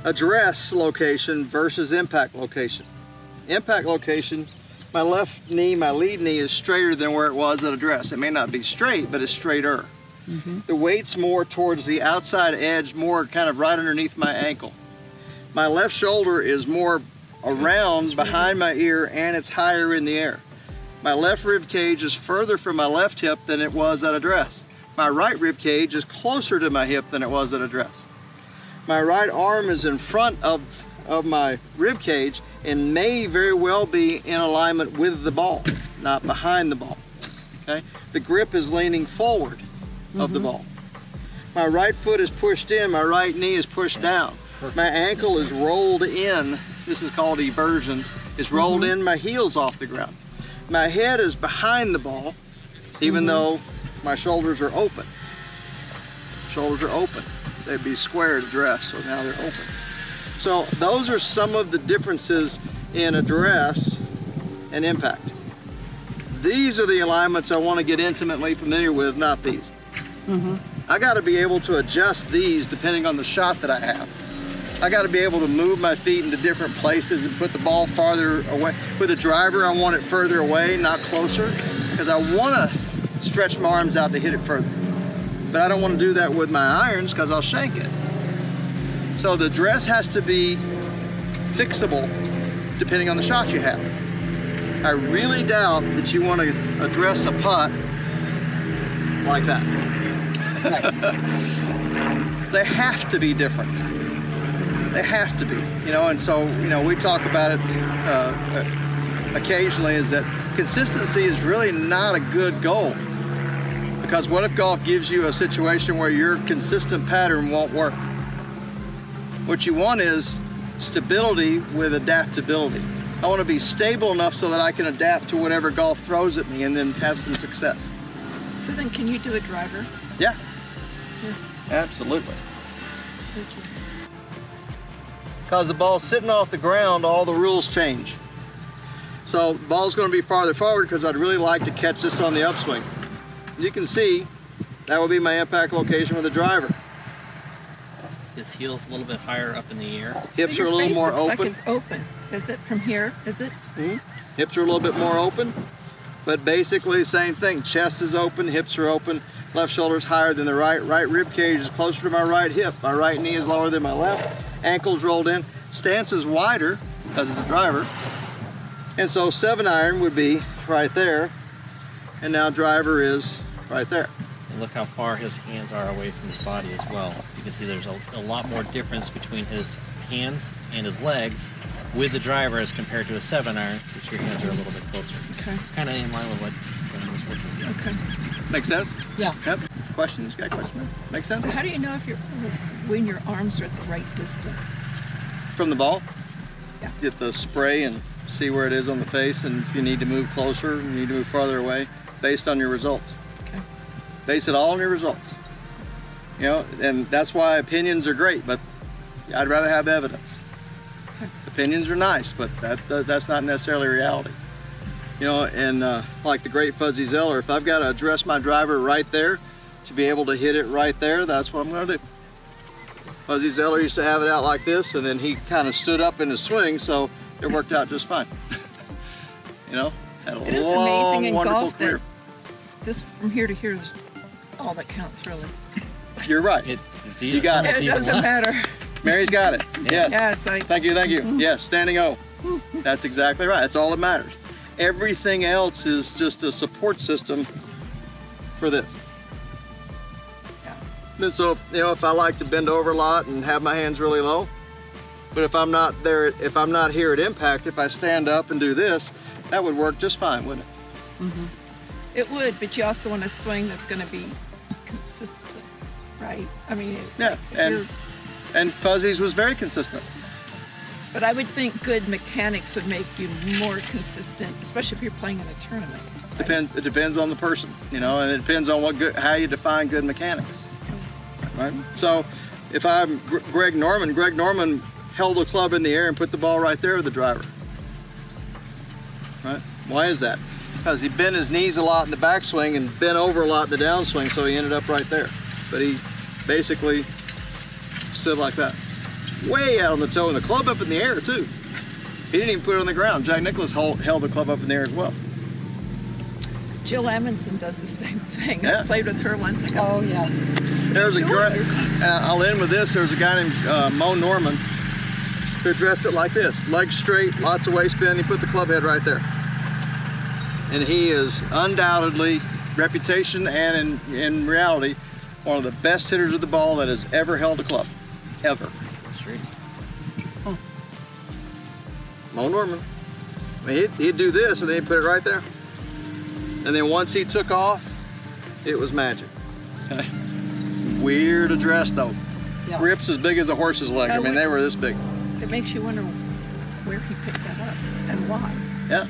address location versus impact location. Impact location, my left knee, my lead knee is straighter than where it was at address. It may not be straight, but it's straighter. The weight's more towards the outside edge, more kind of right underneath my ankle. My left shoulder is more around behind my ear, and it's higher in the air. My left rib cage is further from my left hip than it was at address. My right rib cage is closer to my hip than it was at address. My right arm is in front of my rib cage and may very well be in alignment with the ball, not behind the ball. Okay? The grip is leaning forward of the ball. My right foot is pushed in, my right knee is pushed down. My ankle is rolled in, this is called eversion, is rolled in, my heel's off the ground. My head is behind the ball, even though my shoulders are open. Shoulders are open. They'd be square at address, so now they're open. So those are some of the differences in address and impact. These are the alignments I want to get intimately familiar with, not these. I got to be able to adjust these depending on the shot that I have. I got to be able to move my feet into different places and put the ball farther away. With a driver, I want it further away, not closer, because I want to stretch my arms out to hit it further. But I don't want to do that with my irons because I'll shank it. So the dress has to be fixable depending on the shot you have. I really doubt that you want to address a putt like that. They have to be different. They have to be, you know, and so, you know, we talk about it occasionally, is that consistency is really not a good goal. Because what if golf gives you a situation where your consistent pattern won't work? What you want is stability with adaptability. I want to be stable enough so that I can adapt to whatever golf throws at me and then have some success. So then can you do a driver? Yeah. Absolutely. Thank you. Because the ball's sitting off the ground, all the rules change. So the ball's going to be farther forward because I'd really like to catch this on the upswing. You can see that would be my impact location with the driver. His heel's a little bit higher up in the air. Hips So are a little more open. like it's open. Is it from here? Is it? Hips are a little bit more open, but basically same thing. Chest is open, hips are open, left shoulder's higher than the right. Right rib cage is closer to my right hip. My right knee is lower than my left. Ankle's rolled in. Stance is wider because it's a driver. And so 7-iron would be right there, and now driver is right there. And look how far his hands are away from his body as well. You can see there's a lot more difference between his hands and his legs with the driver as compared to a 7-iron, which your hands are a little bit closer. Okay. Kind of in line with what was looking at. Okay. Make sense? Yeah. Yep. Questions? Got questions? Make sense? So how do you know if when your arms are at the right distance? From the ball? Yeah. Get the spray and see where it is on the face, and if you need to move closer, you need to move farther away, based on your results. Okay. Base it all on your results. You know, and that's why opinions are great, but I'd rather have evidence. Okay. Opinions are nice, but that's not necessarily reality. You know, and like the great Fuzzy Zeller, if I've got to address my driver right there to be able to hit it right there, that's what I'm going to do. Fuzzy Zeller used to have it out like this, and then he kind of stood up in his swing, so it worked out just fine. You know, had a It is amazing in wonderful golf career. that this from here to here is all that counts, really. You're right. It's You got it. It doesn't matter. Mary's got it. Yes. Yeah, it's like. Thank you, thank you. Yes, standing O. That's exactly right. That's all that matters. Everything else is just a support system for this. Yeah. And so, you know, if I like to bend over a lot and have my hands really low, but if I'm not there, if I'm not here at impact, if I stand up and do this, that would work just fine, wouldn't it? It would, but you also want a swing that's going to be consistent, right? I mean, Yeah, and Fuzzy's was very consistent. but I would think good mechanics would make you more consistent, especially if you're playing in a tournament. Right? It depends on the person, you know, and it depends on how you define good mechanics, right? So if I'm Greg Norman held the club in the air and put the ball right there with the driver, right? Why is that? Because he bent his knees a lot in the backswing and bent over a lot in the downswing, so he ended up right there. But he basically stood like that. way out on the toe, and the club up in the air too. He didn't even put it on the ground. Jack Nicklaus held the club up in the air as well. Jill Amundsen does the same thing. Yeah. I played with her once. I go, Oh, yeah. There's a Jill, guy, you're- and I'll end with this. There was a guy named Mo Norman who dressed it like this: legs straight, lots of waist bend. He put the club head right there, and he is undoubtedly, reputation and in reality, one of the best hitters of the ball that has ever held a club, ever. Straight. Mo Norman. I mean, he'd do this, and then he'd put it right there. And then once he took off, it was magic. Weird address though. Yeah. Grips as big as a horse's leg. I mean, they were this big. it makes you wonder where he picked that up and why. Yeah.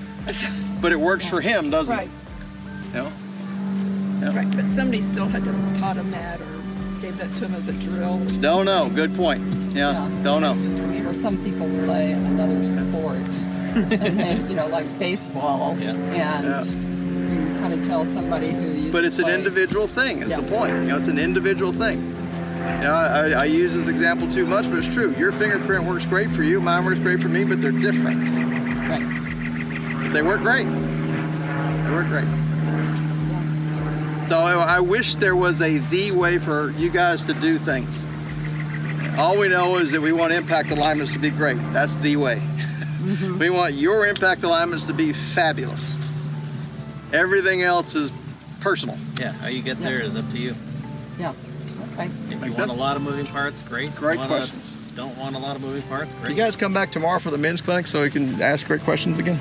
But it works for him, doesn't Right. it? You know? Yeah. Right, but somebody still had to have taught him that or gave that to him as a drill or something. Don't know. Good point. Yeah. Yeah. Don't know. That's just weird. Or some people play another sport, and then, you know, like baseball, Yeah. and you kind of tell somebody who used But to it's an play. individual thing, is Yeah. the point. You know, it's an individual thing. You know, I use this example too much, but it's true. Your fingerprint works great for you, mine works great for me, but they're different. Right. They work great. They work great. So I wish there was the way for you guys to do things. All we know is that we want impact alignments to be great. That's the way. We want your impact alignments to be fabulous. Everything else is personal. Yeah, how you get there is up to you. Yeah. Okay. If you Makes want sense? a lot of moving parts, great. Great If you questions. Don't want a lot of moving parts, great. You guys come back tomorrow for the men's clinic so we can ask great questions again.